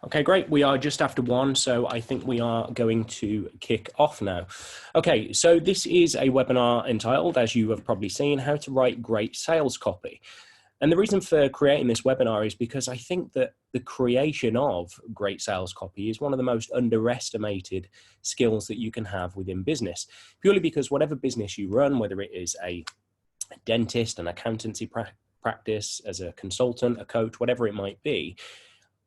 Okay, great. We are just after 1, so I think we are going to kick off now. Okay, so this is a webinar entitled, as you have probably seen, How to Write Great Sales Copy. And the reason for creating this webinar is because I think that the creation of great sales copy is one of the most underestimated skills that you can have within business, purely because whatever business you run, whether it is a dentist, an accountancy practice, as a consultant, a coach, whatever it might be,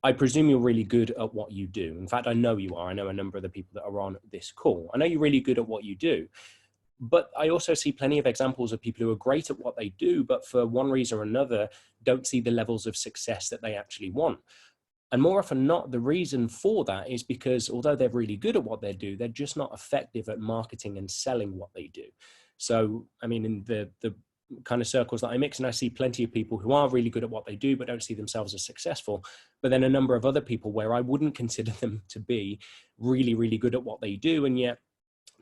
I presume you're really good at what you do. In fact, I know you are. I know a number of the people that are on this call. I know you're really good at what you do. But I also see plenty of examples of people who are great at what they do, but for one reason or another, don't see the levels of success that they actually want. And more often than not, the reason for that is because although they're really good at what they do, they're just not effective at marketing and selling what they do. So, I mean, in the kind of circles that I mix, and I see plenty of people who are really good at what they do, but don't see themselves as successful. But then a number of other people where I wouldn't consider them to be really, really good at what they do. And yet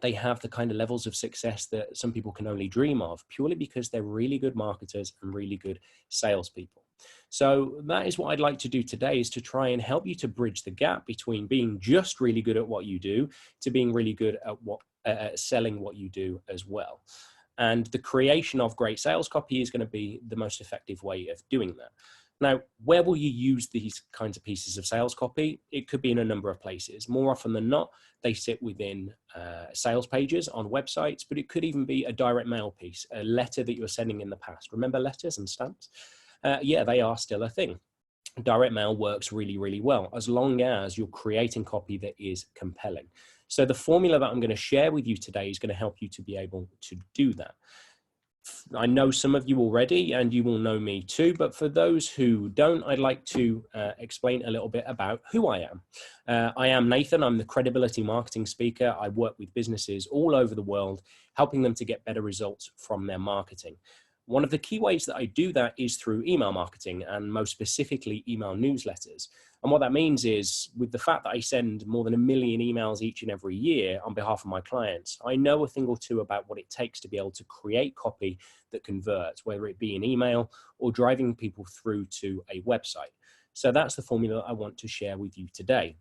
they have the kind of levels of success that some people can only dream of, purely because they're really good marketers and really good salespeople. So that is what I'd like to do today, is to try and help you to bridge the gap between being just really good at what you do to being really good at selling what you do as well. And the creation of great sales copy is going to be the most effective way of doing that. Now, where will you use these kinds of pieces of sales copy? It could be in a number of places. More often than not, they sit within sales pages on websites, but it could even be a direct mail piece, a letter that you were sending in the past. Remember letters and stamps? Yeah, they are still a thing. Direct mail works really, really well, as long as you're creating copy that is compelling. So the formula that I'm going to share with you today is going to help you to be able to do that. I know some of you already, and you will know me too, but for those who don't, I'd like to explain a little bit about who I am. I am Nathan. I'm the credibility marketing speaker. I work with businesses all over the world, helping them to get better results from their marketing. One of the key ways that I do that is through email marketing, and most specifically email newsletters. And what that means is, with the fact that I send more than 1 million emails each and every year on behalf of my clients, I know a thing or two about what it takes to be able to create copy that converts, whether it be an email or driving people through to a website. So that's the formula I want to share with you today.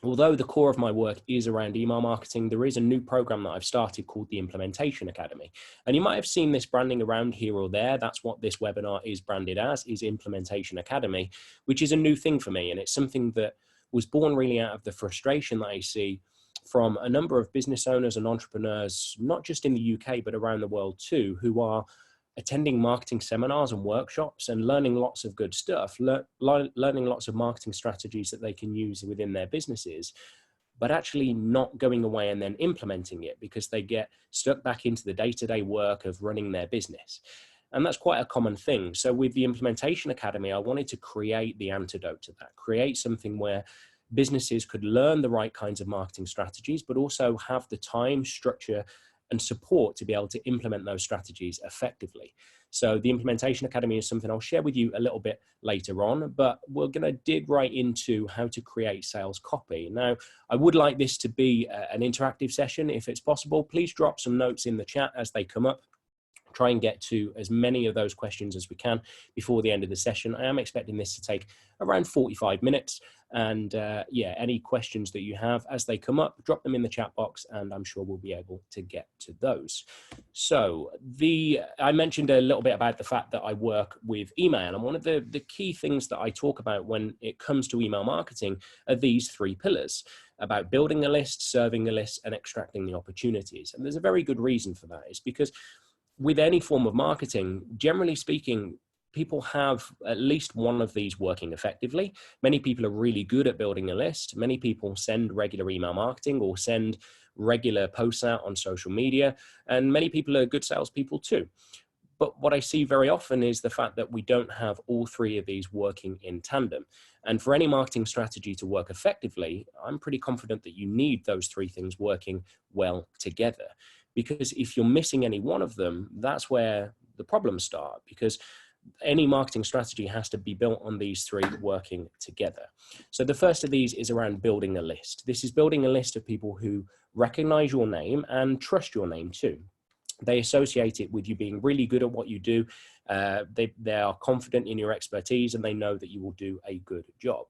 Although the core of my work is around email marketing, there is a new program that I've started called the Implementation Academy. And you might have seen this branding around here or there. That's what this webinar is branded as, is Implementation Academy, which is a new thing for me. And it's something that was born really out of the frustration that I see from a number of business owners and entrepreneurs, not just in the UK, but around the world too, who are attending marketing seminars and workshops and learning lots of good stuff, learning lots of marketing strategies that they can use within their businesses, but actually not going away and then implementing it because they get stuck back into the day-to-day work of running their business. And that's quite a common thing. So with the Implementation Academy, I wanted to create the antidote to that, create something where businesses could learn the right kinds of marketing strategies, but also have the time, structure, and support to be able to implement those strategies effectively. So the Implementation Academy is something I'll share with you a little bit later on, but we're going to dig right into how to create sales copy. Now, I would like this to be an interactive session. If it's possible, please drop some notes in the chat as they come up. Try and get to as many of those questions as we can before the end of the session. I am expecting this to take around 45 minutes. And yeah, any questions that you have as they come up, drop them in the chat box and I'm sure we'll be able to get to those. So I mentioned a little bit about the fact that I work with email, and one of the key things that I talk about when it comes to email marketing are these 3 pillars: about building a list, serving a list, and extracting the opportunities. And there's a very good reason for that. It's because with any form of marketing, generally speaking, people have at least one of these working effectively. Many people are really good at building a list. Many people send regular email marketing or send regular posts out on social media. And many people are good salespeople too. But what I see very often is the fact that we don't have all 3 of these working in tandem. And for any marketing strategy to work effectively, I'm pretty confident that you need those 3 things working well together. Because if you're missing any one of them, that's where the problems start, because any marketing strategy has to be built on these 3 working together. So the first of these is around building a list. This is building a list of people who recognize your name and trust your name too. They associate it with you being really good at what you do. They are confident in your expertise and they know that you will do a good job.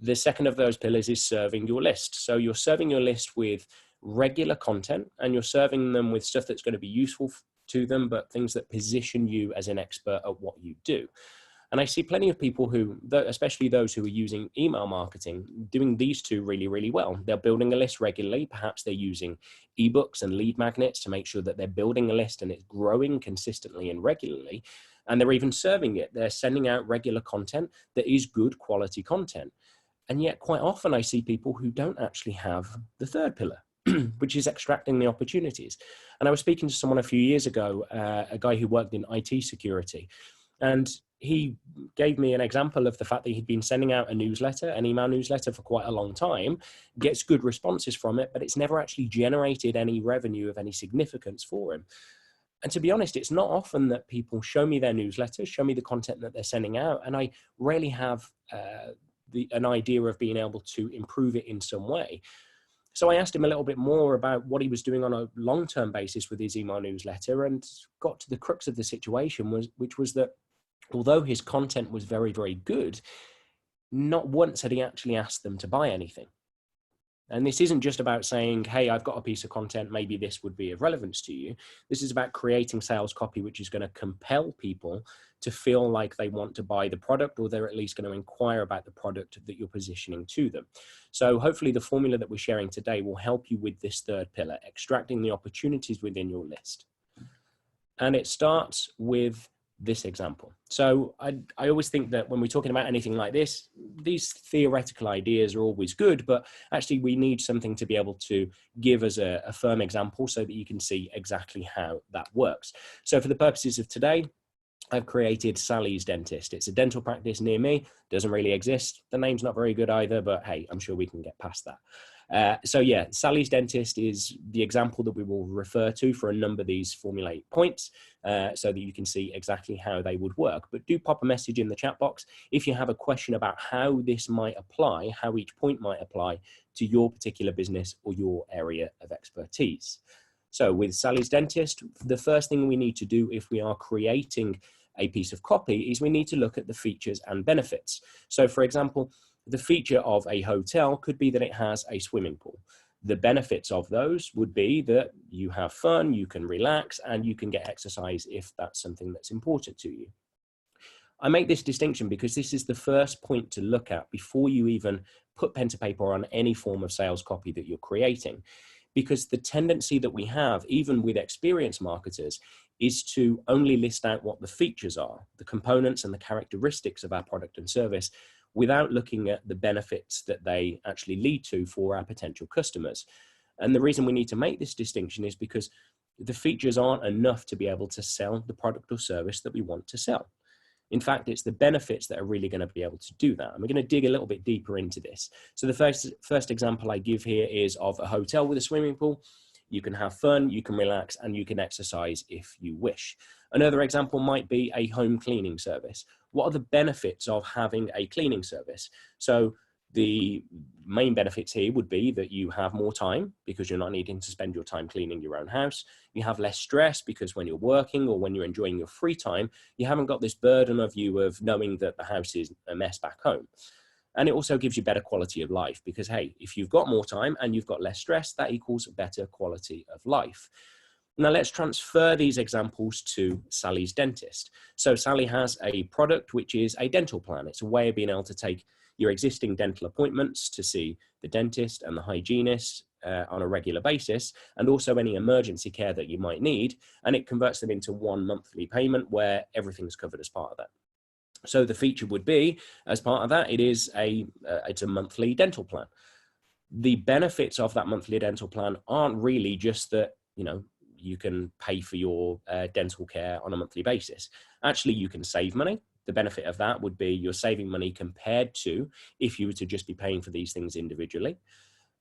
The second of those pillars is serving your list. So you're serving your list with regular content, and you're serving them with stuff that's going to be useful to them, but things that position you as an expert at what you do. And I see plenty of people who, especially those who are using email marketing, doing these two really, really well. They're building a list regularly. Perhaps they're using ebooks and lead magnets to make sure that they're building a list and it's growing consistently and regularly. And they're even serving it. They're sending out regular content that is good quality content. And yet quite often I see people who don't actually have the third pillar, which is extracting the opportunities. And I was speaking to someone a few years ago, a guy who worked in IT security, and he gave me an example of the fact that he'd been sending out a newsletter, an email newsletter, for quite a long time, gets good responses from it, but it's never actually generated any revenue of any significance for him. And to be honest, it's not often that people show me their newsletters, show me the content that they're sending out, and I rarely have an idea of being able to improve it in some way. So I asked him a little bit more about what he was doing on a long-term basis with his email newsletter, and got to the crux of the situation, which was that although his content was very, very good, not once had he actually asked them to buy anything. And this isn't just about saying, hey, I've got a piece of content, maybe this would be of relevance to you. This is about creating sales copy, which is going to compel people to feel like they want to buy the product, or they're at least going to inquire about the product that you're positioning to them. So hopefully the formula that we're sharing today will help you with this third pillar, extracting the opportunities within your list. And it starts with this example. So I always think that when we're talking about anything like this, these theoretical ideas are always good, but actually we need something to be able to give as a firm example so that you can see exactly how that works. So for the purposes of today, I've created Sally's Dentist. It's a dental practice near me. Doesn't really exist. The name's not very good either, but hey, I'm sure we can get past that. So yeah, Sally's Dentist is the example that we will refer to for a number of these formulate points, so that you can see exactly how they would work. But do pop a message in the chat box if you have a question about how this might apply, how each point might apply to your particular business or your area of expertise. So with Sally's Dentist, the first thing we need to do if we are creating a piece of copy is we need to look at the features and benefits. So for example, the feature of a hotel could be that it has a swimming pool. The benefits of those would be that you have fun, you can relax, and you can get exercise if that's something that's important to you. I make this distinction because this is the first point to look at before you even put pen to paper on any form of sales copy that you're creating. Because the tendency that we have, even with experienced marketers, is to only list out what the features are, the components and the characteristics of our product and service, without looking at the benefits that they actually lead to for our potential customers. And the reason we need to make this distinction is because the features aren't enough to be able to sell the product or service that we want to sell. In fact, it's the benefits that are really going to be able to do that. And we're going to dig a little bit deeper into this. So the first example I give here is of a hotel with a swimming pool. You can have fun, you can relax, and you can exercise if you wish. Another example might be a home cleaning service. What are the benefits of having a cleaning service? So the main benefits here would be that you have more time because you're not needing to spend your time cleaning your own house. You have less stress because when you're working or when you're enjoying your free time, you haven't got this burden of you of knowing that the house is a mess back home. And it also gives you better quality of life because, hey, if you've got more time and you've got less stress, that equals better quality of life. Now let's transfer these examples to Sally's Dentist. So Sally has a product which is a dental plan. It's a way of being able to take your existing dental appointments to see the dentist and the hygienist on a regular basis, and also any emergency care that you might need, and it converts them into one monthly payment where everything's covered as part of that. So the feature would be, as part of that, it's a monthly dental plan. The benefits of that monthly dental plan aren't really just that, you can pay for your dental care on a monthly basis. Actually, you can save money. The benefit of that would be you're saving money compared to if you were to just be paying for these things individually.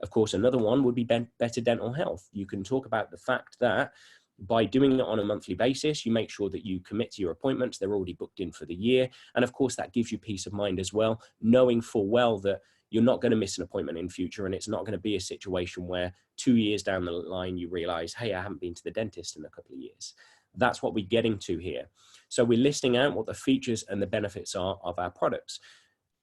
Of course, another one would be better dental health. You can talk about the fact that by doing it on a monthly basis, you make sure that you commit to your appointments. They're already booked in for the year. And of course, that gives you peace of mind as well, knowing full well that you're not going to miss an appointment in future. And it's not going to be a situation where 2 years down the line, you realize, hey, I haven't been to the dentist in a couple of years. That's what we're getting to here. So we're listing out what the features and the benefits are of our products.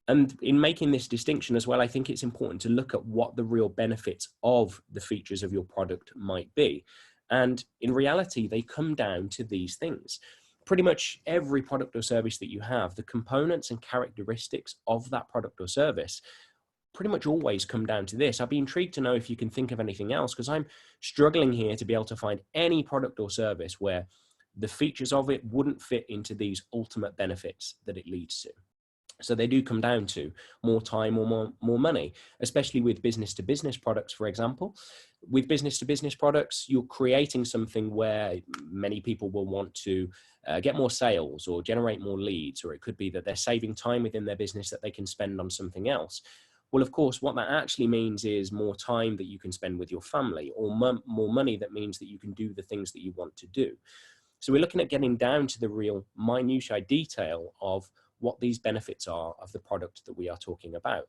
And in making this distinction as well, I think it's important to look at what the real benefits of the features of your product might be. And in reality, they come down to these things. Pretty much every product or service that you have, the components and characteristics of that product or service pretty much always come down to this. I'd be intrigued to know if you can think of anything else, because I'm struggling here to be able to find any product or service where the features of it wouldn't fit into these ultimate benefits that it leads to. So they do come down to more time or more money, especially with business to business products, for example. With business to business products, you're creating something where many people will want to get more sales or generate more leads, or it could be that they're saving time within their business that they can spend on something else. Well, of course, what that actually means is more time that you can spend with your family, or more money that means that you can do the things that you want to do. So we're looking at getting down to the real minutiae detail of what these benefits are of the product that we are talking about.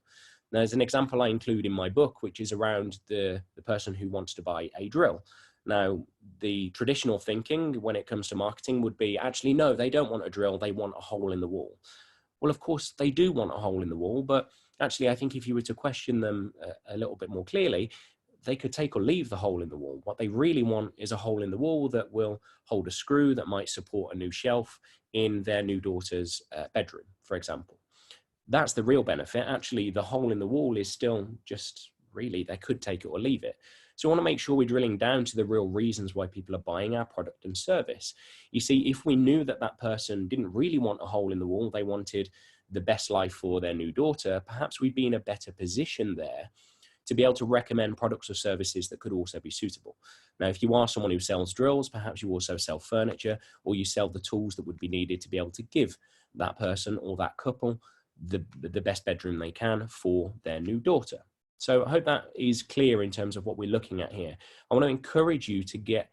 Now, there's an example I include in my book, which is around the person who wants to buy a drill. Now, the traditional thinking when it comes to marketing would be, actually, no, they don't want a drill, they want a hole in the wall. Well, of course, they do want a hole in the wall, but actually, I think if you were to question them a little bit more clearly, they could take or leave the hole in the wall. What they really want is a hole in the wall that will hold a screw that might support a new shelf in their new daughter's bedroom, for example. That's the real benefit. Actually, the hole in the wall is still just really, they could take it or leave it. So I want to make sure we're drilling down to the real reasons why people are buying our product and service. You see, if we knew that that person didn't really want a hole in the wall, they wanted the best life for their new daughter, perhaps we'd be in a better position there to be able to recommend products or services that could also be suitable. Now, if you are someone who sells drills, perhaps you also sell furniture, or you sell the tools that would be needed to be able to give that person or that couple the best bedroom they can for their new daughter. So I hope that is clear in terms of what we're looking at here. I want to encourage you to get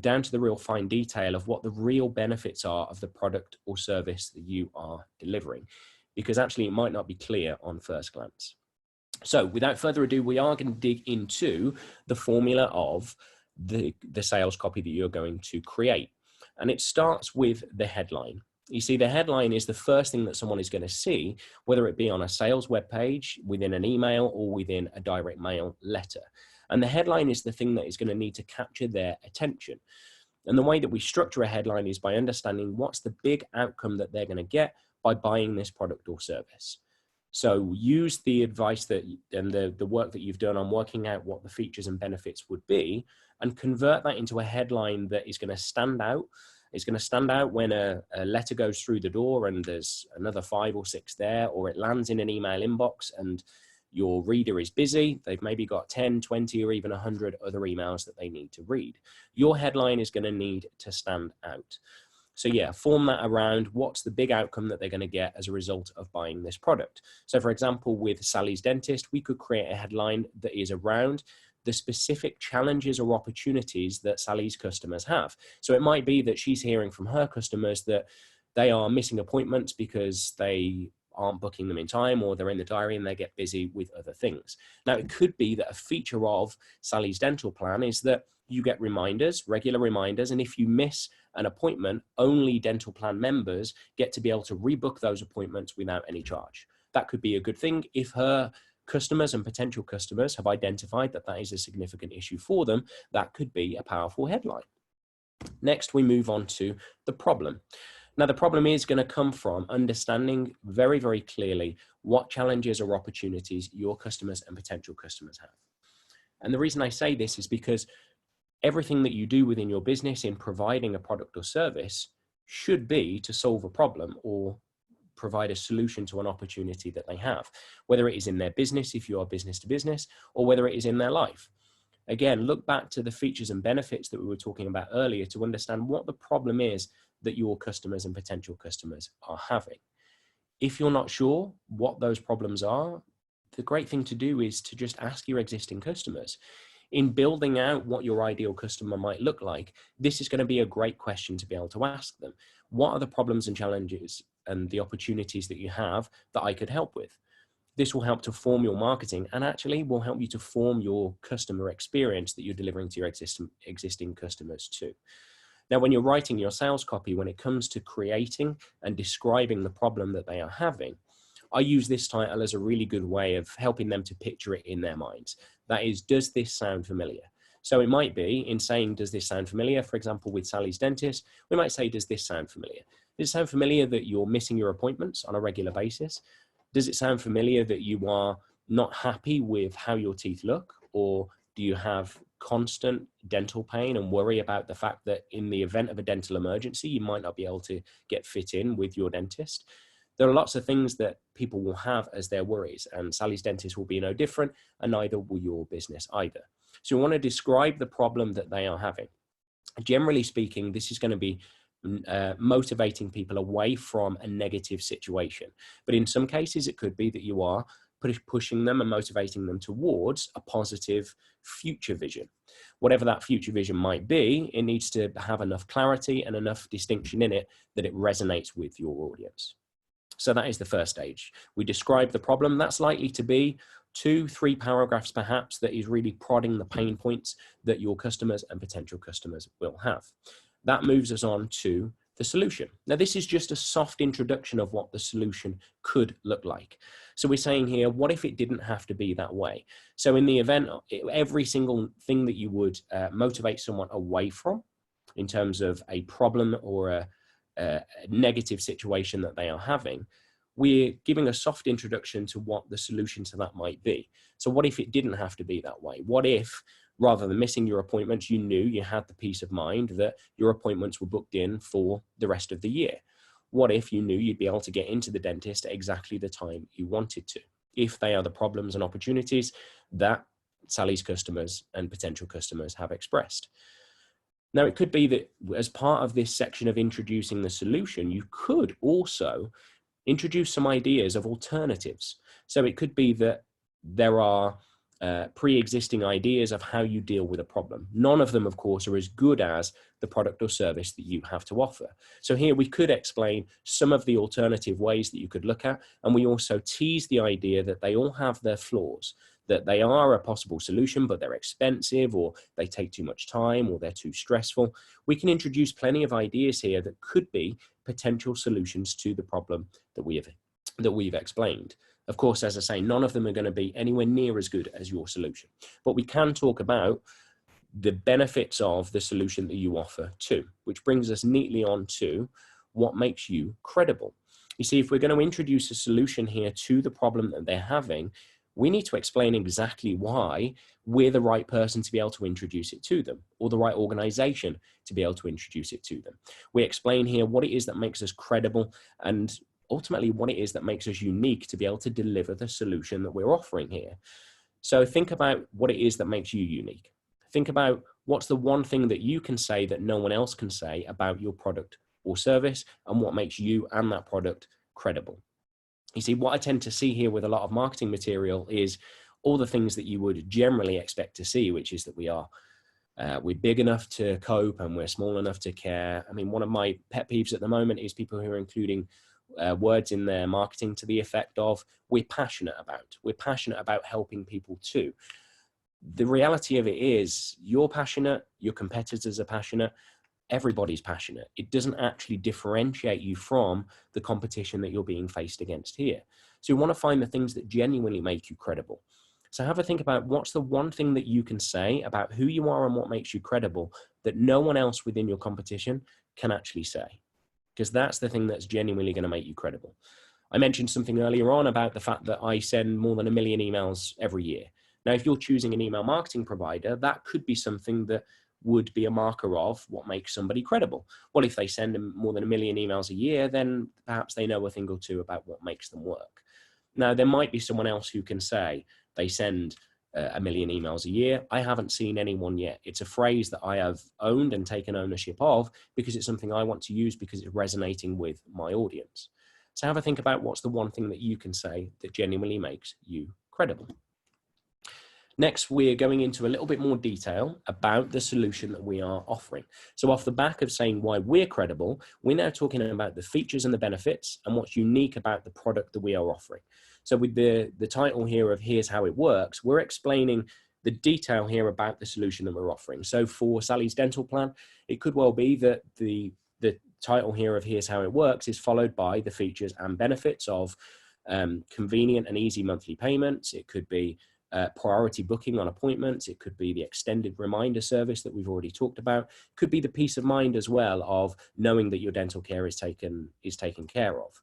down to the real fine detail of what the real benefits are of the product or service that you are delivering, because actually it might not be clear on first glance. So without further ado, we are going to dig into the formula of the sales copy that you're going to create. And it starts with the headline. You see, the headline is the first thing that someone is going to see, whether it be on a sales webpage, within an email, or within a direct mail letter. And the headline is the thing that is going to need to capture their attention. And the way that we structure a headline is by understanding what's the big outcome that they're going to get by buying this product or service. So use the advice that and the work that you've done on working out what the features and benefits would be, and convert that into a headline that is going to stand out. It's going to stand out when a letter goes through the door and there's another 5 or 6 there, or it lands in an email inbox and your reader is busy. They've maybe got 10, 20, or even 100 other emails that they need to read. Your headline is going to need to stand out. So yeah, form that around what's the big outcome that they're going to get as a result of buying this product. So for example, with Sally's Dentist, we could create a headline that is around the specific challenges or opportunities that Sally's customers have. So it might be that she's hearing from her customers that they are missing appointments because they aren't booking them in time, or they're in the diary and they get busy with other things. Now, it could be that a feature of Sally's dental plan is that you get reminders, regular reminders, and if you miss an appointment, only dental plan members get to be able to rebook those appointments without any charge. That could be a good thing if her customers and potential customers have identified that that is a significant issue for them. That could be a powerful headline. Next, we move on to the problem. Now, the problem is going to come from understanding very, very clearly what challenges or opportunities your customers and potential customers have. And the reason I say this is because everything that you do within your business in providing a product or service should be to solve a problem or provide a solution to an opportunity that they have, whether it is in their business, if you are business to business, or whether it is in their life. Again, look back to the features and benefits that we were talking about earlier to understand what the problem is that your customers and potential customers are having. If you're not sure what those problems are, the great thing to do is to just ask your existing customers. In building out what your ideal customer might look like, this is going to be a great question to be able to ask them. What are the problems and challenges and the opportunities that you have that I could help with? This will help to form your marketing and actually will help you to form your customer experience that you're delivering to your existing customers too. Now, when you're writing your sales copy, when it comes to creating and describing the problem that they are having, I use this title as a really good way of helping them to picture it in their minds. That is, does this sound familiar? So it might be, in saying, does this sound familiar? For example, with Sally's dentist, we might say, does this sound familiar? Does it sound familiar that you're missing your appointments on a regular basis? Does it sound familiar that you are not happy with how your teeth look? Or do you have constant dental pain and worry about the fact that in the event of a dental emergency, you might not be able to get fit in with your dentist? There are lots of things that people will have as their worries, and Sally's dentist will be no different, and neither will your business either. So we want to describe the problem that they are having. Generally speaking, this is going to be motivating people away from a negative situation. But in some cases, it could be that you are pushing them and motivating them towards a positive future vision. Whatever that future vision might be, it needs to have enough clarity and enough distinction in it that it resonates with your audience. So that is the first stage. We describe the problem. That's likely to be 2-3 paragraphs perhaps, that is really prodding the pain points that your customers and potential customers will have. That moves us on to the solution. Now, this is just a soft introduction of what the solution could look like. So we're saying here, what if it didn't have to be that way? So in the event, every single thing that you would motivate someone away from in terms of a problem or a negative situation that they are having, we're giving a soft introduction to what the solution to that might be. So what if it didn't have to be that way? What if, rather than missing your appointments, you knew you had the peace of mind that your appointments were booked in for the rest of the year? What if you knew you'd be able to get into the dentist at exactly the time you wanted to? If they are the problems and opportunities that Sally's customers and potential customers have expressed. Now, it could be that as part of this section of introducing the solution, you could also introduce some ideas of alternatives. So it could be that there are pre-existing ideas of how you deal with a problem. None of them, of course, are as good as the product or service that you have to offer. So here we could explain some of the alternative ways that you could look at, and we also tease the idea that they all have their flaws, that they are a possible solution, but they're expensive, or they take too much time, or they're too stressful. We can introduce plenty of ideas here that could be potential solutions to the problem that we've explained. Of course, as I say, none of them are going to be anywhere near as good as your solution, but we can talk about the benefits of the solution that you offer too, which brings us neatly on to what makes you credible. You see, if we're going to introduce a solution here to the problem that they're having, we need to explain exactly why we're the right person to be able to introduce it to them, or the right organization to be able to introduce it to them. We explain here what it is that makes us credible, and ultimately what it is that makes us unique to be able to deliver the solution that we're offering here. So think about what it is that makes you unique. Think about what's the one thing that you can say that no one else can say about your product or service, and what makes you and that product credible. You see, what I tend to see here with a lot of marketing material is all the things that you would generally expect to see, which is that we're big enough to cope and we're small enough to care. I mean, one of my pet peeves at the moment is people who are including words in their marketing to the effect of, we're passionate about helping people too. The reality of it is, you're passionate, your competitors are passionate, everybody's passionate. It doesn't actually differentiate you from the competition that you're being faced against here. So you want to find the things that genuinely make you credible. So have a think about what's the one thing that you can say about who you are and what makes you credible that no one else within your competition can actually say, because that's the thing that's genuinely going to make you credible. I mentioned something earlier on about the fact that I send more than 1 million emails every year. Now, if you're choosing an email marketing provider, that could be something that would be a marker of what makes somebody credible. Well, if they send more than 1 million emails a year, then perhaps they know a thing or two about what makes them work. Now, there might be someone else who can say they send 1 million emails a year. I haven't seen anyone yet. It's a phrase that I have owned and taken ownership of because it's something I want to use because it's resonating with my audience. So have a think about what's the one thing that you can say that genuinely makes you credible. Next, we're going into a little bit more detail about the solution that we are offering. So off the back of saying why we're credible, we're now talking about the features and the benefits and what's unique about the product that we are offering. So with the title here of Here's How It Works, we're explaining the detail here about the solution that we're offering. So for Sally's dental plan, it could well be that the title here of Here's How It Works is followed by the features and benefits of convenient and easy monthly payments. It could be priority booking on appointments. It could be the extended reminder service that we've already talked about. It could be the peace of mind as well of knowing that your dental care is taken care of.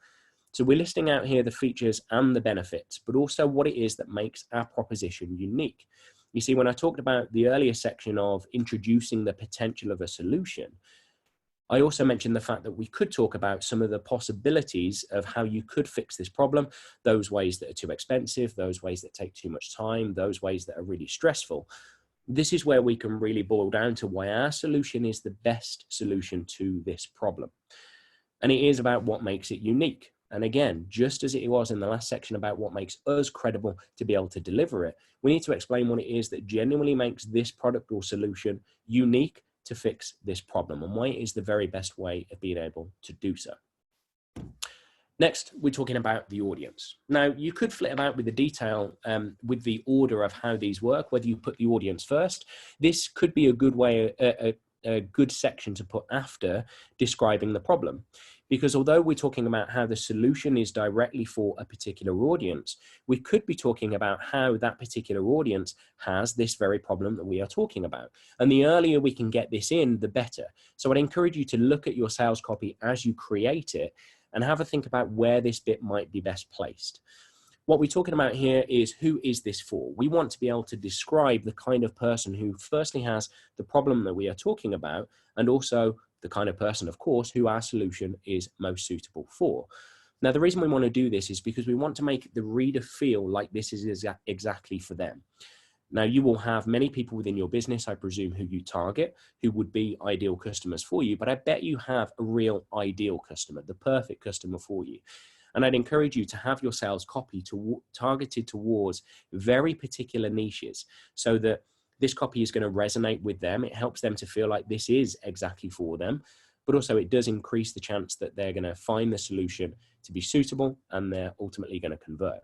So we're listing out here the features and the benefits, but also what it is that makes our proposition unique. You see, when I talked about the earlier section of introducing the potential of a solution, I also mentioned the fact that we could talk about some of the possibilities of how you could fix this problem, those ways that are too expensive, those ways that take too much time, those ways that are really stressful. This is where we can really boil down to why our solution is the best solution to this problem. And it is about what makes it unique. And again, just as it was in the last section about what makes us credible to be able to deliver it, we need to explain what it is that genuinely makes this product or solution unique to fix this problem and why it is the very best way of being able to do so. Next, we're talking about the audience. Now, you could flit about with the detail with the order of how these work, whether you put the audience first. This could be a good way, a good section to put after describing the problem. Because although we're talking about how the solution is directly for a particular audience, we could be talking about how that particular audience has this very problem that we are talking about. And the earlier we can get this in, the better. So I'd encourage you to look at your sales copy as you create it and have a think about where this bit might be best placed. What we're talking about here is, who is this for? We want to be able to describe the kind of person who firstly has the problem that we are talking about, and also the kind of person, of course, who our solution is most suitable for. Now, the reason we want to do this is because we want to make the reader feel like this is exactly for them. Now, you will have many people within your business, I presume, who you target, who would be ideal customers for you, but I bet you have a real ideal customer, the perfect customer for you. And I'd encourage you to have your sales copy targeted towards very particular niches so that this copy is going to resonate with them. It helps them to feel like this is exactly for them, but also it does increase the chance that they're going to find the solution to be suitable and they're ultimately going to convert.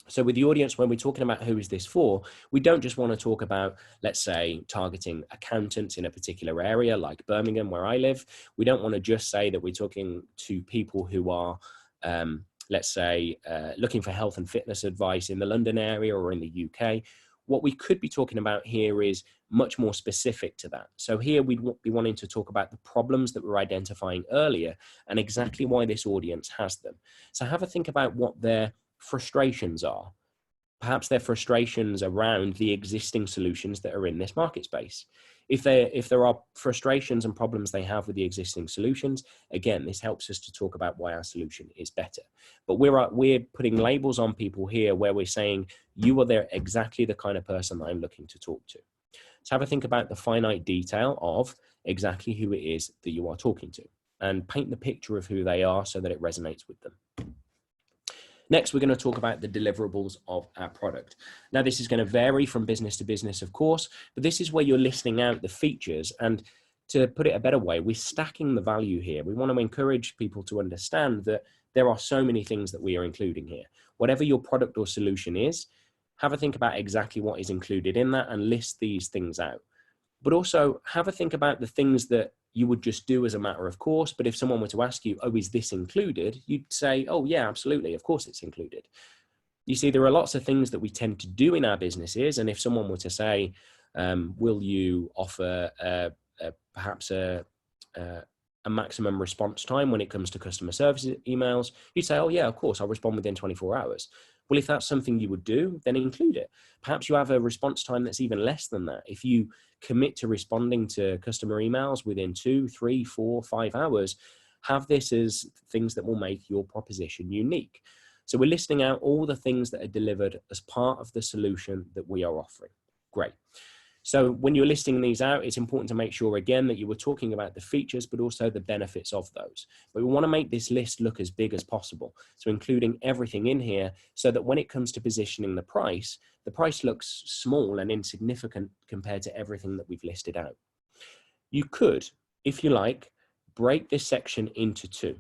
So with the audience, when we're talking about who is this for, we don't just want to talk about, let's say, targeting accountants in a particular area like Birmingham, where I live. We don't want to just say that we're talking to people who are let's say, looking for health and fitness advice in the London area or in the UK. What we could be talking about here is much more specific to that. So here we'd be wanting to talk about the problems that we're identifying earlier and exactly why this audience has them. So have a think about what their frustrations are. Perhaps their frustrations around the existing solutions that are in this market space. If there are frustrations and problems they have with the existing solutions, again, this helps us to talk about why our solution is better. But we're putting labels on people here where we're saying, you are exactly the kind of person that I'm looking to talk to. So have a think about the finite detail of exactly who it is that you are talking to and paint the picture of who they are so that it resonates with them. Next, we're going to talk about the deliverables of our product. Now, this is going to vary from business to business, of course, but this is where you're listing out the features. And to put it a better way, we're stacking the value here. We want to encourage people to understand that there are so many things that we are including here. Whatever your product or solution is, have a think about exactly what is included in that and list these things out. But also have a think about the things that you would just do as a matter of course. But if someone were to ask you, oh, is this included? You'd say, oh yeah, absolutely. Of course it's included. You see, there are lots of things that we tend to do in our businesses. And if someone were to say, will you offer perhaps a maximum response time when it comes to customer service emails, you'd say, oh yeah, of course, I'll respond within 24 hours. Well, if that's something you would do, then include it. Perhaps you have a response time that's even less than that. If you commit to responding to customer emails within 2, 3, 4, 5 hours, have this as things that will make your proposition unique. So we're listing out all the things that are delivered as part of the solution that we are offering. Great. So when you're listing these out, it's important to make sure, again, that you were talking about the features, but also the benefits of those. But we want to make this list look as big as possible. So including everything in here so that when it comes to positioning the price looks small and insignificant compared to everything that we've listed out. You could, if you like, break this section into two.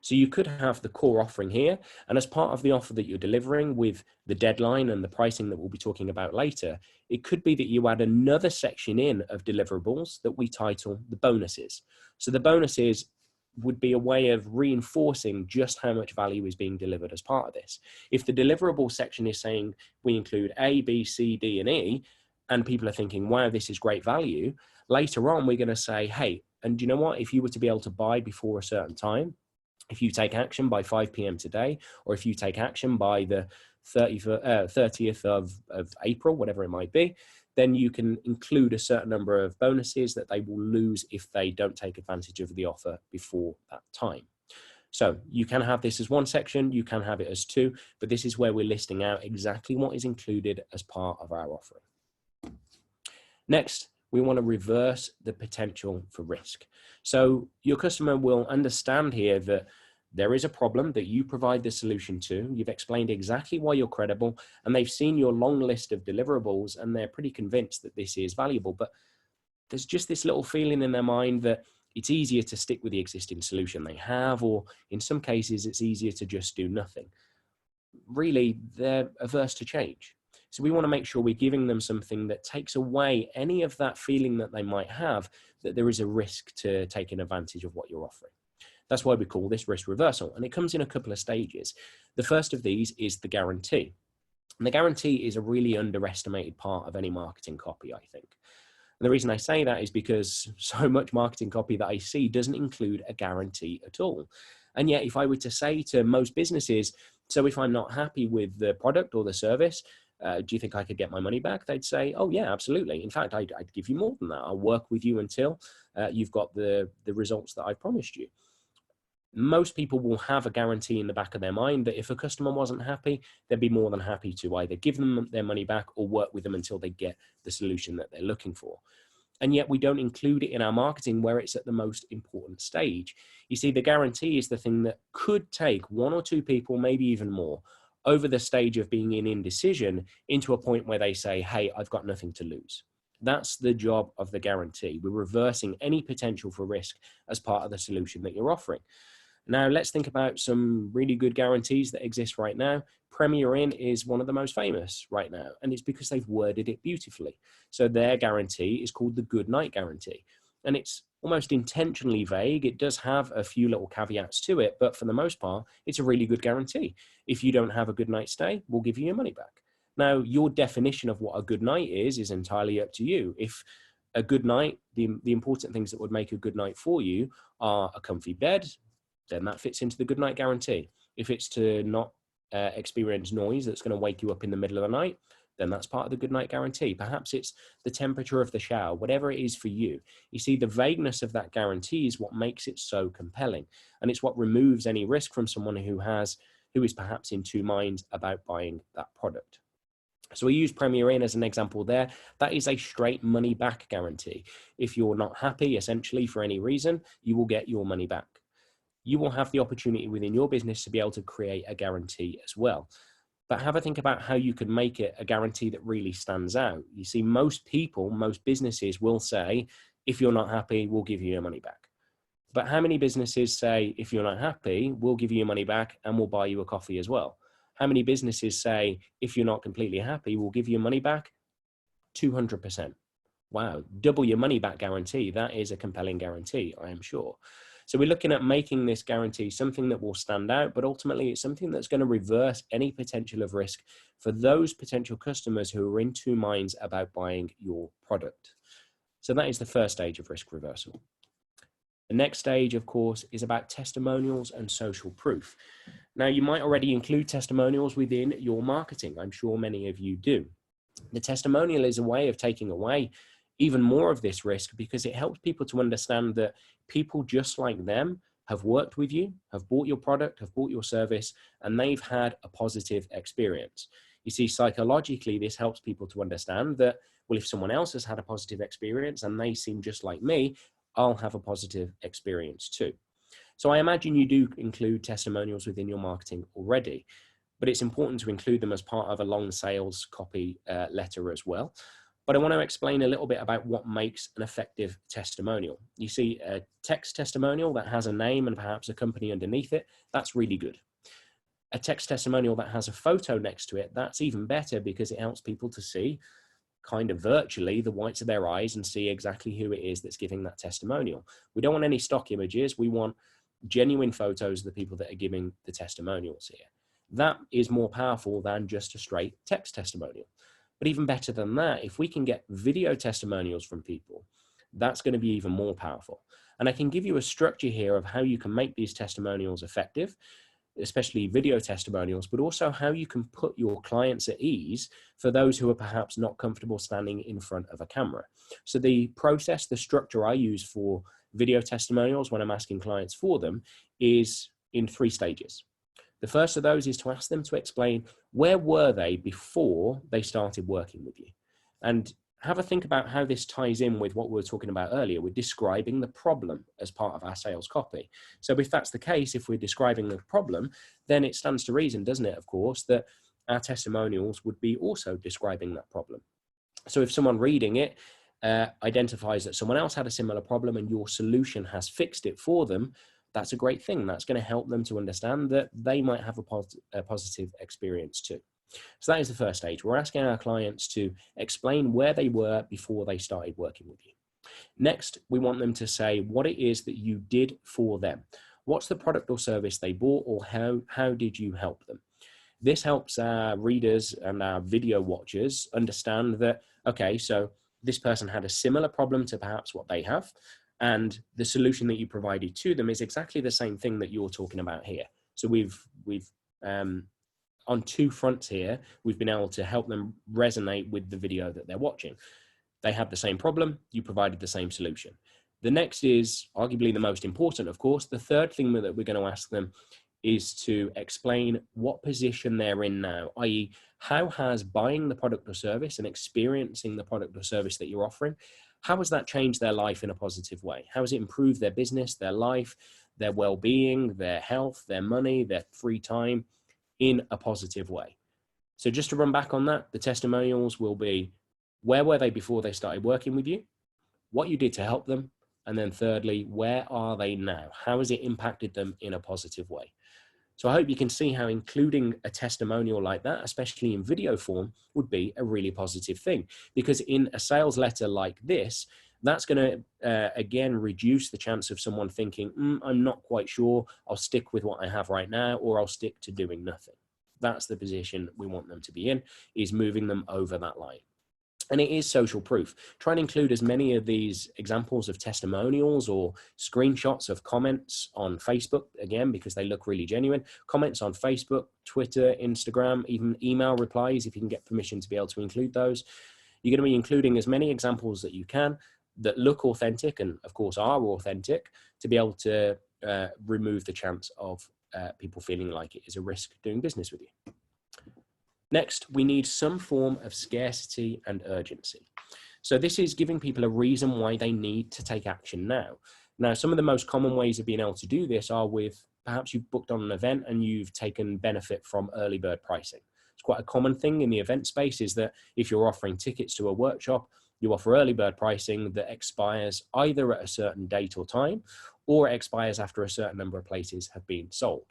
So you could have the core offering here, and as part of the offer that you're delivering with the deadline and the pricing that we'll be talking about later, it could be that you add another section in of deliverables that we title the bonuses. So the bonuses would be a way of reinforcing just how much value is being delivered as part of this. If the deliverable section is saying we include A, B, C, D, and E, and people are thinking, wow, this is great value, later on, we're going to say, hey, and do you know what? If you were to be able to buy before a certain time, if you take action by 5 p.m. today, or if you take action by the 30th of April, whatever it might be, then you can include a certain number of bonuses that they will lose if they don't take advantage of the offer before that time. So you can have this as one section, you can have it as two, but this is where we're listing out exactly what is included as part of our offering. Next, we want to reverse the potential for risk. So your customer will understand here that there is a problem that you provide the solution to. You've explained exactly why you're credible, and they've seen your long list of deliverables, and they're pretty convinced that this is valuable. But there's just this little feeling in their mind that it's easier to stick with the existing solution they have, or in some cases, it's easier to just do nothing. Really, they're averse to change. So we want to make sure we're giving them something that takes away any of that feeling that they might have that there is a risk to taking advantage of what you're offering. That's why we call this risk reversal. And it comes in a couple of stages. The first of these is the guarantee. And the guarantee is a really underestimated part of any marketing copy, I think. And the reason I say that is because so much marketing copy that I see doesn't include a guarantee at all. And yet, if I were to say to most businesses, so if I'm not happy with the product or the service, do you think I could get my money back? They'd say, oh yeah, absolutely. In fact, I'd give you more than that. I'll work with you until you've got the results that I promised you. Most people will have a guarantee in the back of their mind that if a customer wasn't happy, they'd be more than happy to either give them their money back or work with them until they get the solution that they're looking for. And yet we don't include it in our marketing where it's at the most important stage. You see, the guarantee is the thing that could take one or two people, maybe even more, over the stage of being in indecision into a point where they say, hey, I've got nothing to lose. That's the job of the guarantee. We're reversing any potential for risk as part of the solution that you're offering. Now, let's think about some really good guarantees that exist right now. Premier Inn is one of the most famous right now, and it's because they've worded it beautifully. So their guarantee is called the Good Night Guarantee, and it's almost intentionally vague. It does have a few little caveats to it, but for the most part, it's a really good guarantee. If you don't have a good night's stay, we'll give you your money back. Now, your definition of what a good night is entirely up to you. If a good night, the important things that would make a good night for you are a comfy bed, then that fits into the good night guarantee. If it's to not experience noise that's going to wake you up in the middle of the night, then that's part of the good night guarantee. Perhaps it's the temperature of the shower, whatever it is for you. You see, the vagueness of that guarantee is what makes it so compelling. And it's what removes any risk from someone who is perhaps in two minds about buying that product. So we use Premier Inn as an example there. That is a straight money back guarantee. If you're not happy, essentially, for any reason, you will get your money back. You will have the opportunity within your business to be able to create a guarantee as well. But have a think about how you could make it a guarantee that really stands out. You see, most people, most businesses will say, if you're not happy, we'll give you your money back. But how many businesses say, if you're not happy, we'll give you your money back and we'll buy you a coffee as well? How many businesses say, if you're not completely happy, we'll give you your money back? 200%. Wow, double your money back guarantee. That is a compelling guarantee, I am sure. So we're looking at making this guarantee something that will stand out, but ultimately it's something that's going to reverse any potential of risk for those potential customers who are in two minds about buying your product. So that is the first stage of risk reversal. The next stage, of course, is about testimonials and social proof. Now, you might already include testimonials within your marketing. I'm sure many of you do. The testimonial is a way of taking away even more of this risk because it helps people to understand that people just like them have worked with you, have bought your product, have bought your service, and they've had a positive experience. You see, psychologically, this helps people to understand that, well, if someone else has had a positive experience and they seem just like me, I'll have a positive experience too. So I imagine you do include testimonials within your marketing already, but it's important to include them as part of a long sales copy letter as well. But I want to explain a little bit about what makes an effective testimonial. You see, a text testimonial that has a name and perhaps a company underneath it, that's really good. A text testimonial that has a photo next to it, that's even better because it helps people to see kind of virtually the whites of their eyes and see exactly who it is that's giving that testimonial. We don't want any stock images. We want genuine photos of the people that are giving the testimonials here. That is more powerful than just a straight text testimonial. But even better than that, if we can get video testimonials from people, that's going to be even more powerful. And I can give you a structure here of how you can make these testimonials effective, especially video testimonials, but also how you can put your clients at ease for those who are perhaps not comfortable standing in front of a camera. So the process, the structure I use for video testimonials when I'm asking clients for them is in 3 stages. The first of those is to ask them to explain where were they before they started working with you, and have a think about how this ties in with what we were talking about earlier. We're describing the problem as part of our sales copy. So if that's the case, if we're describing the problem, then it stands to reason, doesn't it, of course, that our testimonials would be also describing that problem. So if someone reading it identifies that someone else had a similar problem and your solution has fixed it for them, that's a great thing. That's going to help them to understand that they might have a positive experience too. So that is the first stage. We're asking our clients to explain where they were before they started working with you. Next, we want them to say what it is that you did for them. What's the product or service they bought, or how did you help them? This helps our readers and our video watchers understand that, okay, so this person had a similar problem to perhaps what they have, and the solution that you provided to them is exactly the same thing that you're talking about here. So we've on 2 fronts here, we've been able to help them resonate with the video that they're watching. They have the same problem, you provided the same solution. The next is arguably the most important, of course. The third thing that we're going to ask them is to explain what position they're in now, i.e. how has buying the product or service and experiencing the product or service that you're offering, how has that changed their life in a positive way? How has it improved their business, their life, their well-being, their health, their money, their free time, in a positive way? So just to run back on that, the testimonials will be, where were they before they started working with you? What you did to help them? And then thirdly, where are they now? How has it impacted them in a positive way? So I hope you can see how including a testimonial like that, especially in video form, would be a really positive thing. Because in a sales letter like this, that's going to, again, reduce the chance of someone thinking, I'm not quite sure, I'll stick with what I have right now, or I'll stick to doing nothing. That's the position we want them to be in, is moving them over that line. And it is social proof. Try and include as many of these examples of testimonials or screenshots of comments on Facebook, again, because they look really genuine. Comments on Facebook, Twitter, Instagram, even email replies, if you can get permission to be able to include those. You're going to be including as many examples that you can that look authentic and, of course, are authentic, to be able to remove the chance of people feeling like it is a risk doing business with you. Next, we need some form of scarcity and urgency. So this is giving people a reason why they need to take action now. Now, some of the most common ways of being able to do this are with, perhaps you've booked on an event and you've taken benefit from early bird pricing. It's quite a common thing in the event space, is that if you're offering tickets to a workshop, you offer early bird pricing that expires either at a certain date or time, or expires after a certain number of places have been sold.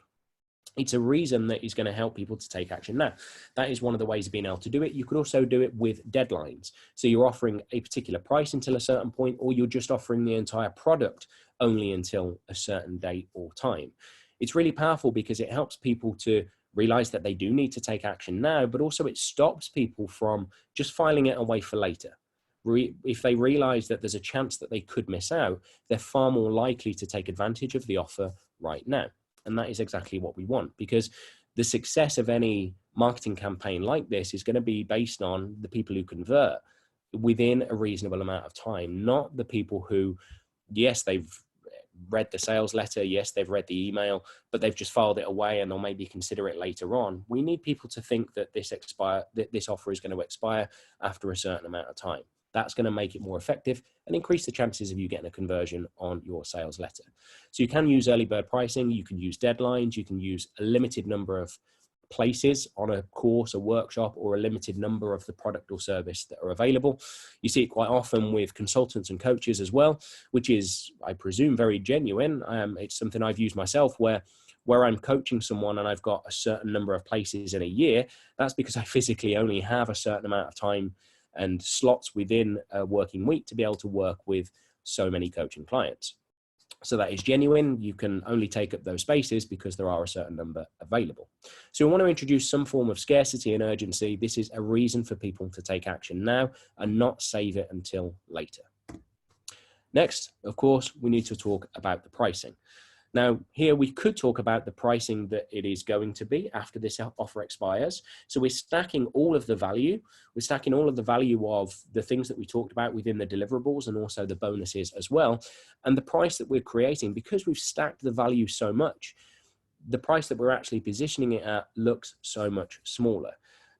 It's a reason that is going to help people to take action now. That is one of the ways of being able to do it. You could also do it with deadlines. So you're offering a particular price until a certain point, or you're just offering the entire product only until a certain date or time. It's really powerful because it helps people to realize that they do need to take action now, but also it stops people from just filing it away for later. If they realize that there's a chance that they could miss out, they're far more likely to take advantage of the offer right now. And that is exactly what we want, because the success of any marketing campaign like this is going to be based on the people who convert within a reasonable amount of time, not the people who, yes, they've read the sales letter, yes, they've read the email, but they've just filed it away and they'll maybe consider it later on. We need people to think that this offer is going to expire after a certain amount of time. That's going to make it more effective and increase the chances of you getting a conversion on your sales letter. So you can use early bird pricing, you can use deadlines, you can use a limited number of places on a course, a workshop, or a limited number of the product or service that are available. You see it quite often with consultants and coaches as well, which is, I presume, very genuine. It's something I've used myself where I'm coaching someone and I've got a certain number of places in a year. That's because I physically only have a certain amount of time and slots within a working week to be able to work with so many coaching clients. So that is genuine. You can only take up those spaces because there are a certain number available. So we want to introduce some form of scarcity and urgency. This is a reason for people to take action now and not save it until later. Next, of course, we need to talk about the pricing. Now, here we could talk about the pricing that it is going to be after this offer expires. So we're stacking all of the value. We're stacking all of the value of the things that we talked about within the deliverables and also the bonuses as well. And the price that we're creating, because we've stacked the value so much, the price that we're actually positioning it at looks so much smaller.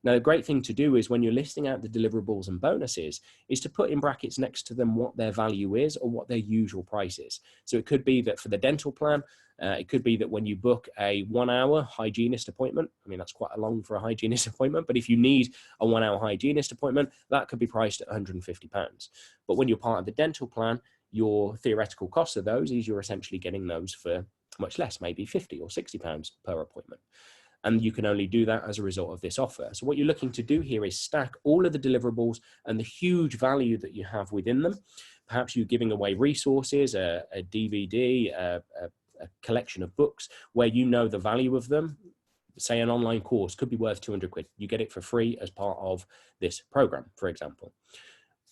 Now, the great thing to do is when you're listing out the deliverables and bonuses is to put in brackets next to them what their value is or what their usual price is. So it could be that for the dental plan, it could be that when you book a 1-hour hygienist appointment, I mean, that's quite long for a hygienist appointment, but if you need a 1-hour hygienist appointment, that could be priced at £150. But when you're part of the dental plan, your theoretical cost of those is you're essentially getting those for much less, maybe £50 or £60 per appointment. And you can only do that as a result of this offer. So what you're looking to do here is stack all of the deliverables and the huge value that you have within them. Perhaps you're giving away resources, a DVD, a collection of books where you know the value of them. Say an online course could be worth 200 quid. You get it for free as part of this program, for example.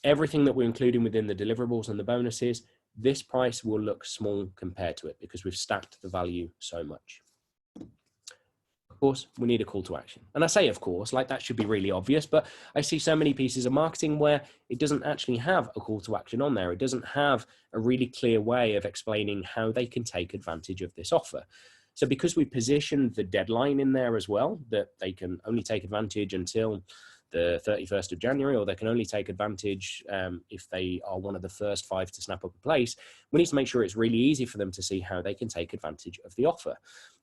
Everything that we're including within the deliverables and the bonuses, this price will look small compared to it because we've stacked the value so much. Of course, we need a call to action. And I say, of course, like that should be really obvious, but I see so many pieces of marketing where it doesn't actually have a call to action on there. It doesn't have a really clear way of explaining how they can take advantage of this offer. So because we positioned the deadline in there as well, that they can only take advantage until the 31st of January, or they can only take advantage if they are one of the first 5 to snap up a place, we need to make sure it's really easy for them to see how they can take advantage of the offer.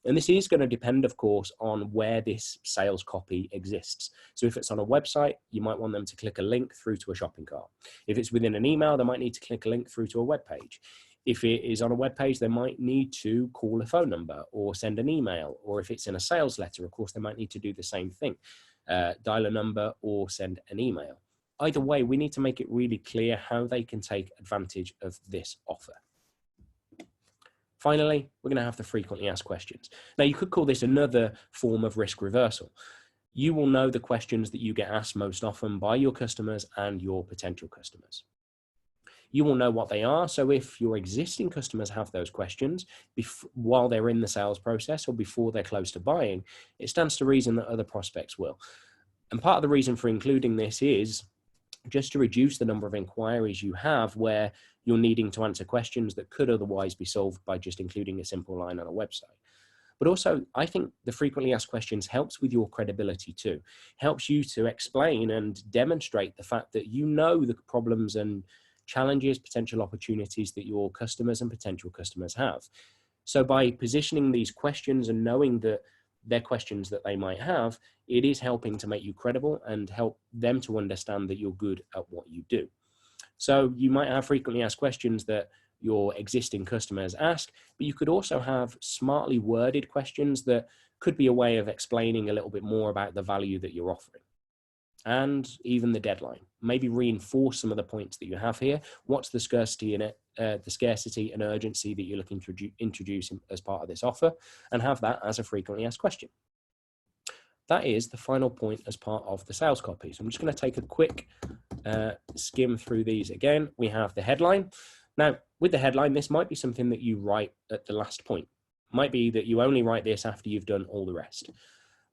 And this is going to depend, of course, on where this sales copy exists. So if it's on a website, you might want them to click a link through to a shopping cart. If it's within an email, they might need to click a link through to a web page. If it is on a web page, they might need to call a phone number or send an email. Or if it's in a sales letter, of course, they might need to do the same thing. Dial a number or send an email. Either way, we need to make it really clear how they can take advantage of this offer. Finally, we're going to have the frequently asked questions. Now, you could call this another form of risk reversal. You will know the questions that you get asked most often by your customers and your potential customers. You will know what they are. So if your existing customers have those questions while they're in the sales process or before they're close to buying, it stands to reason that other prospects will. And part of the reason for including this is just to reduce the number of inquiries you have where you're needing to answer questions that could otherwise be solved by just including a simple line on a website. But also, I think the frequently asked questions helps with your credibility too. Helps you to explain and demonstrate the fact that you know the problems and challenges, potential opportunities that your customers and potential customers have. So by positioning these questions and knowing that they're questions that they might have, it is helping to make you credible and help them to understand that you're good at what you do. So you might have frequently asked questions that your existing customers ask, but you could also have smartly worded questions that could be a way of explaining a little bit more about the value that you're offering. And even the deadline. Maybe reinforce some of the points that you have here. What's the scarcity in it, the scarcity and urgency that you're looking to introduce as part of this offer, and have that as a frequently asked question. That is the final point as part of the sales copy. So I'm just going to take a quick skim through these again. We have the headline. Now, with the headline, this might be something that you write at the last point. It might be that you only write this after you've done all the rest.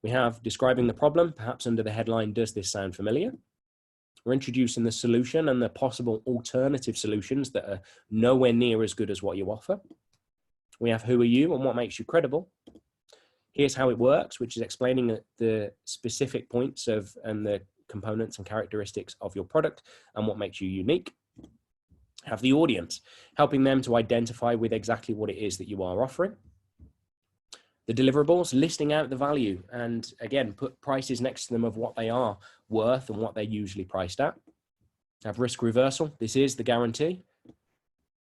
We have describing the problem, perhaps under the headline, does this sound familiar? We're introducing the solution and the possible alternative solutions that are nowhere near as good as what you offer. We have who are you and what makes you credible. Here's how it works, which is explaining the specific points of and the components and characteristics of your product and what makes you unique. Have the audience, helping them to identify with exactly what it is that you are offering. The deliverables, listing out the value and again, put prices next to them of what they are worth and what they're usually priced at. Have risk reversal. This is the guarantee.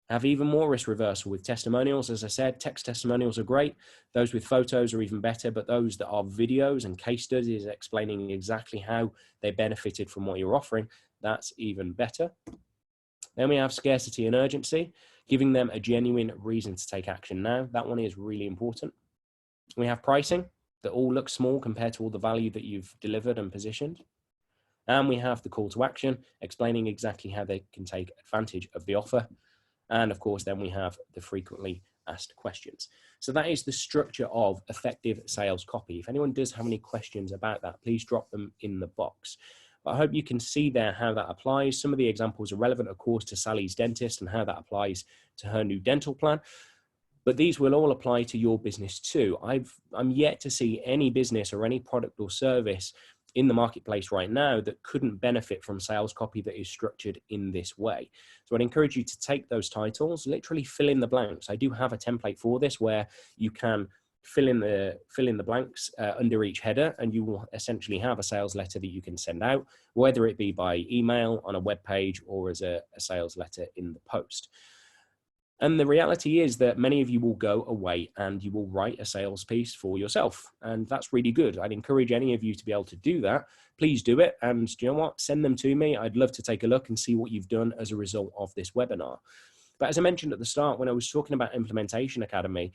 Have even more risk reversal with testimonials. As I said, text testimonials are great. Those with photos are even better, but those that are videos and case studies explaining exactly how they benefited from what you're offering, that's even better. Then we have scarcity and urgency, giving them a genuine reason to take action now. That one is really important. We have pricing that all looks small compared to all the value that you've delivered and positioned. And we have the call to action, explaining exactly how they can take advantage of the offer. And of course, then we have the frequently asked questions. So that is the structure of effective sales copy. If anyone does have any questions about that, please drop them in the box. But I hope you can see there how that applies. Some of the examples are relevant, of course, to Sally's dentist and how that applies to her new dental plan. But these will all apply to your business too. I'm yet to see any business or any product or service in the marketplace right now that couldn't benefit from sales copy that is structured in this way. So I'd encourage you to take those titles, literally fill in the blanks. I do have a template for this where you can fill in the blanks under each header, and you will essentially have a sales letter that you can send out, whether it be by email, on a web page, or as a sales letter in the post. And the reality is that many of you will go away and you will write a sales piece for yourself. And that's really good. I'd encourage any of you to be able to do that. Please do it. And do you know what? Send them to me. I'd love to take a look and see what you've done as a result of this webinar. But as I mentioned at the start, when I was talking about Implementation Academy,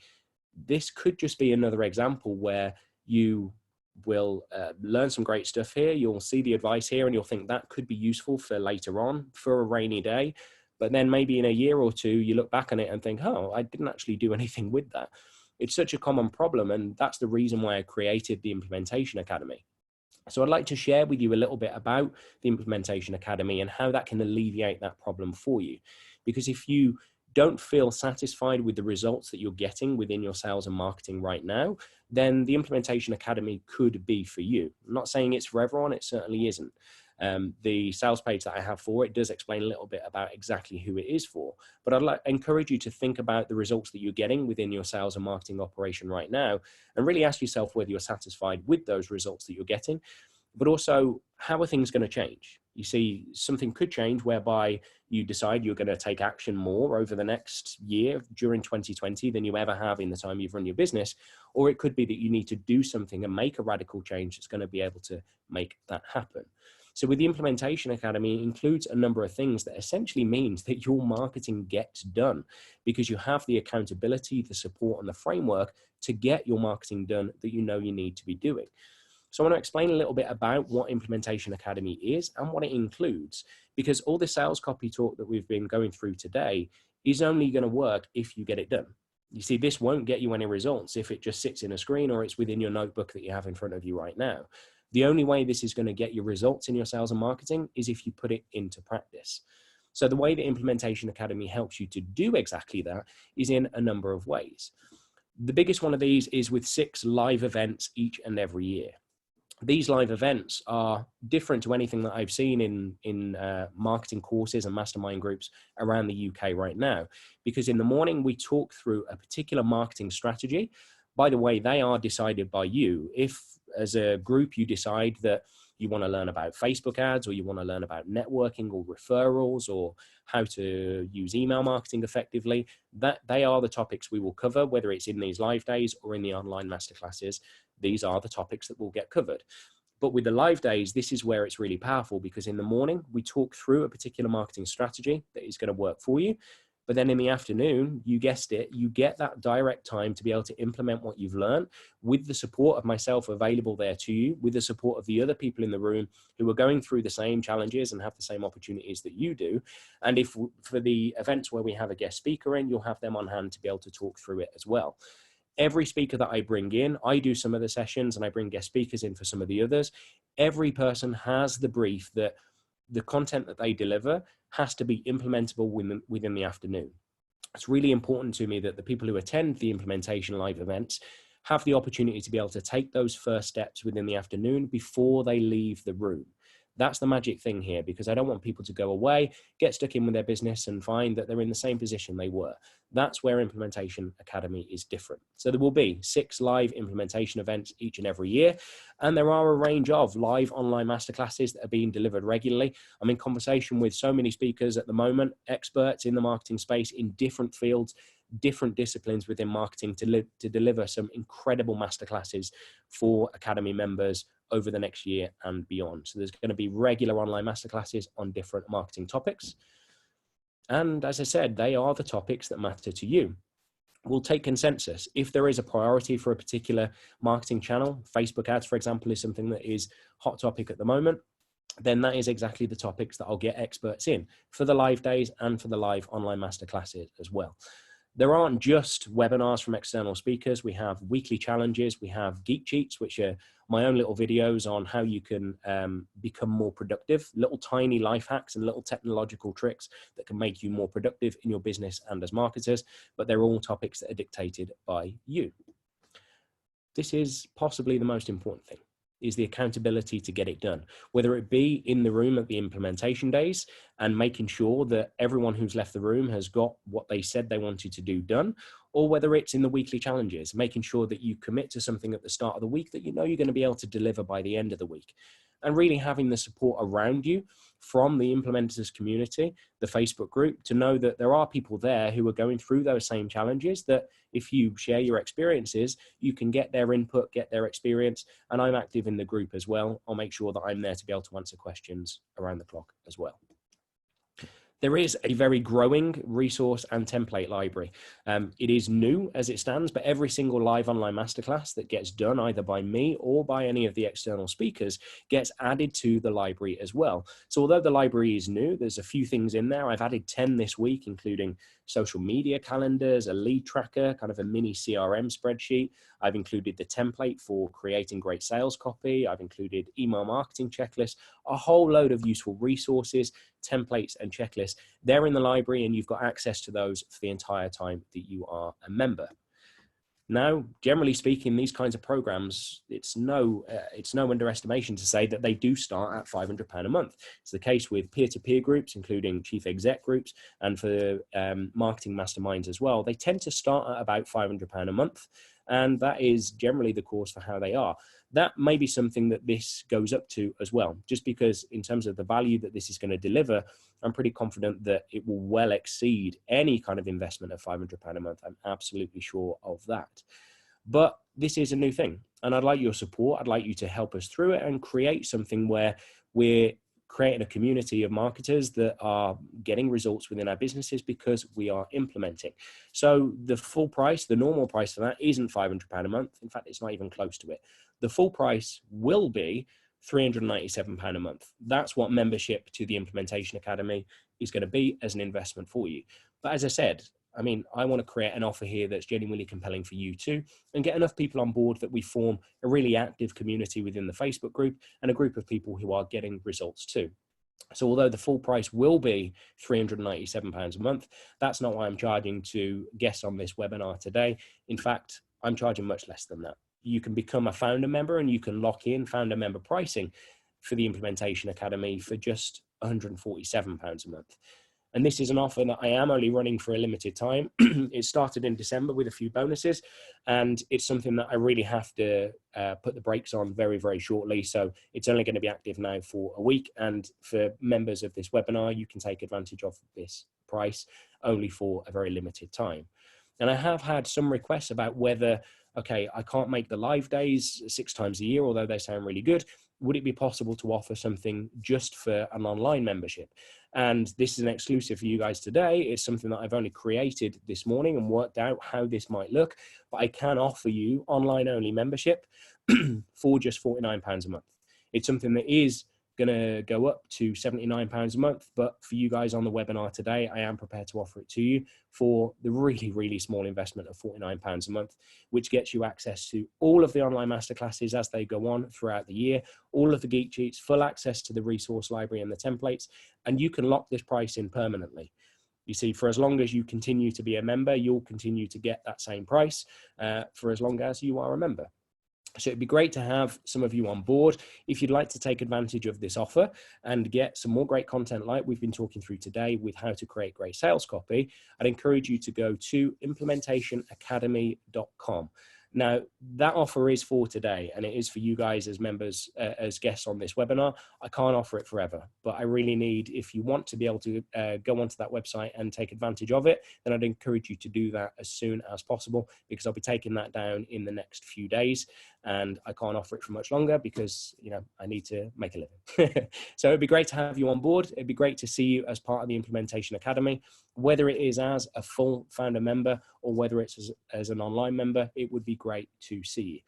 this could just be another example where you will learn some great stuff here. You'll see the advice here and you'll think that could be useful for later on, for a rainy day. But then maybe in a year or two, you look back on it and think, oh, I didn't actually do anything with that. It's such a common problem. And that's the reason why I created the Implementation Academy. So I'd like to share with you a little bit about the Implementation Academy and how that can alleviate that problem for you. Because if you don't feel satisfied with the results that you're getting within your sales and marketing right now, then the Implementation Academy could be for you. I'm not saying it's for everyone, it certainly isn't. The sales page that I have for it does explain a little bit about exactly who it is for, but I'd encourage you to think about the results that you're getting within your sales and marketing operation right now, and really ask yourself whether you're satisfied with those results that you're getting, but also how are things going to change? You see, something could change whereby you decide you're going to take action more over the next year during 2020 than you ever have in the time you've run your business, or it could be that you need to do something and make a radical change that's going to be able to make that happen. So with the Implementation Academy, it includes a number of things that essentially means that your marketing gets done because you have the accountability, the support, and the framework to get your marketing done that you know you need to be doing. So I want to explain a little bit about what Implementation Academy is and what it includes, because all the sales copy talk that we've been going through today is only going to work if you get it done. You see, this won't get you any results if it just sits in a screen or it's within your notebook that you have in front of you right now. The only way this is going to get you results in your sales and marketing is if you put it into practice. So the way the Implementation Academy helps you to do exactly that is in a number of ways. The biggest one of these is with 6 live events each and every year. These live events are different to anything that I've seen in marketing courses and mastermind groups around the UK right now, because in the morning we talk through a particular marketing strategy. By the way, they are decided by you. If as a group you decide that you want to learn about Facebook ads, or you want to learn about networking or referrals, or how to use email marketing effectively, that they are the topics we will cover, whether it's in these live days or in the online masterclasses. These are the topics that will get covered. But with the live days, this is where it's really powerful, because in the morning we talk through a particular marketing strategy that is going to work for you. But then in the afternoon, you guessed it, you get that direct time to be able to implement what you've learned with the support of myself available there to you, with the support of the other people in the room who are going through the same challenges and have the same opportunities that you do. And if for the events where we have a guest speaker in, you'll have them on hand to be able to talk through it as well. Every speaker that I bring in, I do some of the sessions and I bring guest speakers in for some of the others. Every person has the brief that the content that they deliver has to be implementable within the afternoon. It's really important to me that the people who attend the implementation live events have the opportunity to be able to take those first steps within the afternoon before they leave the room. That's the magic thing here, because I don't want people to go away, get stuck in with their business and find that they're in the same position they were. That's where Implementation Academy is different. So there will be 6 live implementation events each and every year. And there are a range of live online masterclasses that are being delivered regularly. I'm in conversation with so many speakers at the moment, experts in the marketing space in different fields, different disciplines within marketing to deliver some incredible masterclasses for Academy members over the next year and beyond. So there's going to be regular online masterclasses on different marketing topics. And as I said, they are the topics that matter to you. We'll take consensus. If there is a priority for a particular marketing channel, Facebook ads, for example, is something that is hot topic at the moment, then that is exactly the topics that I'll get experts in for the live days and for the live online masterclasses as well. There aren't just webinars from external speakers. We have weekly challenges. We have geek cheats, which are my own little videos on how you can become more productive, little tiny life hacks and little technological tricks that can make you more productive in your business and as marketers, but they're all topics that are dictated by you. This is possibly the most important thing, is the accountability to get it done, whether it be in the room at the implementation days and making sure that everyone who's left the room has got what they said they wanted to do done, or whether it's in the weekly challenges, making sure that you commit to something at the start of the week that you know you're going to be able to deliver by the end of the week. And really having the support around you from the implementers community, the Facebook group, to know that there are people there who are going through those same challenges, that if you share your experiences, you can get their input, get their experience. And I'm active in the group as well. I'll make sure that I'm there to be able to answer questions around the clock as well. There is a very growing resource and template library. It is new as it stands, but every single live online masterclass that gets done either by me or by any of the external speakers gets added to the library as well. So although the library is new, there's a few things in there. I've added 10 this week, including social media calendars, a lead tracker, kind of a mini CRM spreadsheet. I've included the template for creating great sales copy. I've included email marketing checklists, a whole load of useful resources, templates and checklists. They're in the library and you've got access to those for the entire time that you are a member. Now, generally speaking, these kinds of programs, it's no underestimation to say that they do start at £500 a month. It's the case with peer-to-peer groups, including chief exec groups, and for marketing masterminds as well. They tend to start at about £500 a month, and that is generally the course for how they are. That may be something that this goes up to as well, just because in terms of the value that this is going to deliver, I'm pretty confident that it will well exceed any kind of investment of £500 a month. I'm absolutely sure of that. But this is a new thing, and I'd like your support. I'd like you to help us through it and create something where we're creating a community of marketers that are getting results within our businesses because we are implementing. So the full price, the normal price for that isn't £500 a month. In fact, it's not even close to it. The full price will be £397 a month. That's what membership to the Implementation Academy is going to be as an investment for you. But as I said, I mean, I want to create an offer here that's genuinely compelling for you too, and get enough people on board that we form a really active community within the Facebook group and a group of people who are getting results too. So although the full price will be £397 a month, that's not why I'm charging to guests on this webinar today. In fact, I'm charging much less than that. You can become a founder member and you can lock in founder member pricing for the Implementation Academy for just £147 a month. And this is an offer that I am only running for a limited time. It started in December with a few bonuses, and it's something that I really have to put the brakes on very, very shortly. So it's only going to be active now for a week. And for members of this webinar, you can take advantage of this price only for a very limited time. And I have had some requests about whether, okay, I can't make the live days 6 times a year, although they sound really good. Would it be possible to offer something just for an online membership? And this is an exclusive for you guys today. It's something that I've only created this morning and worked out how this might look, but I can offer you online only membership for just £49 a month. It's something that is going to go up to £79 a month, but for you guys on the webinar today, I am prepared to offer it to you for the really, really small investment of £49 a month, which gets you access to all of the online masterclasses as they go on throughout the year, all of the geek cheats, full access to the resource library and the templates, and you can lock this price in permanently. You see, for as long as you continue to be a member, you'll continue to get that same price for as long as you are a member. So it'd be great to have some of you on board. If you'd like to take advantage of this offer and get some more great content like we've been talking through today with how to create great sales copy, I'd encourage you to go to implementationacademy.com. Now, that offer is for today, and it is for you guys as members, as guests on this webinar. I can't offer it forever, but I really need, if you want to be able to go onto that website and take advantage of it, then I'd encourage you to do that as soon as possible, because I'll be taking that down in the next few days. and I can't offer it for much longer because, you know, I need to make a living. So it'd be great to have you on board. It'd be great to see you as part of the Implementation Academy, whether it is as a full founder member or whether it's as an online member. It would be great to see you.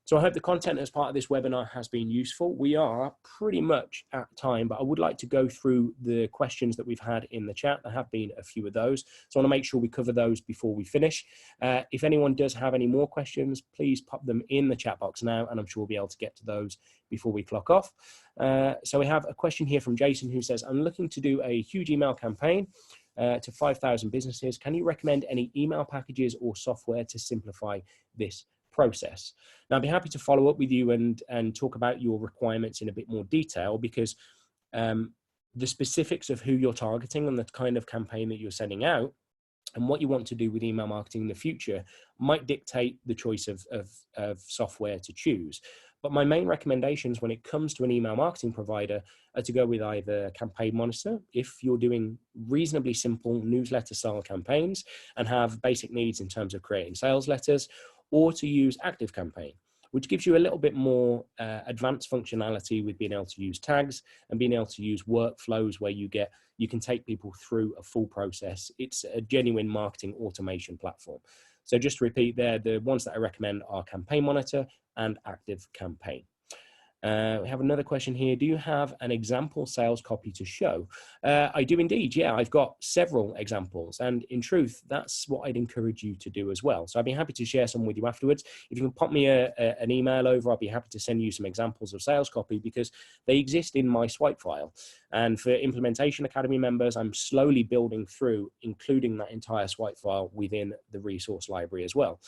So I hope the content as part of this webinar has been useful. We are pretty much at time, but I would like to go through the questions that we've had in the chat. There have been a few of those, so I want to make sure we cover those before we finish. If anyone does have any more questions, please pop them in the chat box now, and I'm sure we'll be able to get to those before we clock off. So we have a question here from Jason who says, I'm looking to do a huge email campaign to 5,000 businesses. Can you recommend any email packages or software to simplify this process? Now, I'd be happy to follow up with you and talk about your requirements in a bit more detail, because the specifics of who you're targeting and the kind of campaign that you're sending out and what you want to do with email marketing in the future might dictate the choice of software to choose. But my main recommendations when it comes to an email marketing provider are to go with either Campaign Monitor, if you're doing reasonably simple newsletter style campaigns and have basic needs in terms of creating sales letters, or to use ActiveCampaign, which gives you a little bit more advanced functionality with being able to use tags and being able to use workflows where you can take people through a full process. It's a genuine marketing automation platform. So just to repeat there, the ones that I recommend are Campaign Monitor and ActiveCampaign. We have another question here. Do you have an example sales copy to show? I do indeed. Yeah, I've got several examples. And in truth, that's what I'd encourage you to do as well. So I'd be happy to share some with you afterwards. If you can pop me an email over, I'll be happy to send you some examples of sales copy, because they exist in my swipe file. And for Implementation Academy members, I'm slowly building through including that entire swipe file within the resource library as well.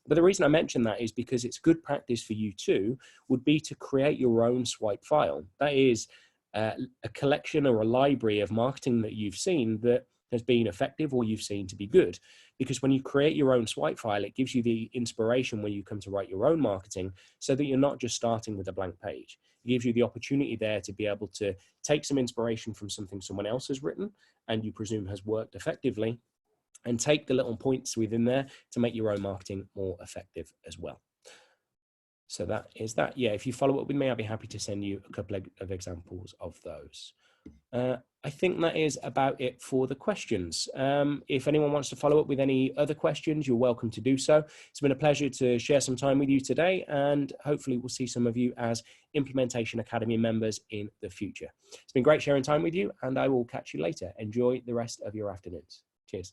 But the reason I mention that is because it's good practice for you too, would be to create your own swipe file. That is a collection or a library of marketing that you've seen that has been effective or you've seen to be good. Because when you create your own swipe file, it gives you the inspiration when you come to write your own marketing, so that you're not just starting with a blank page. It gives you the opportunity there to be able to take some inspiration from something someone else has written and you presume has worked effectively, and take the little points within there to make your own marketing more effective as well. So that is that. Yeah, if you follow up with me, I'll be happy to send you a couple of examples of those. I think that is about it for the questions. If anyone wants to follow up with any other questions, you're welcome to do so. It's been a pleasure to share some time with you today, and hopefully we'll see some of you as Implementation Academy members in the future. It's been great sharing time with you, and I will catch you later. Enjoy the rest of your afternoons. Cheers.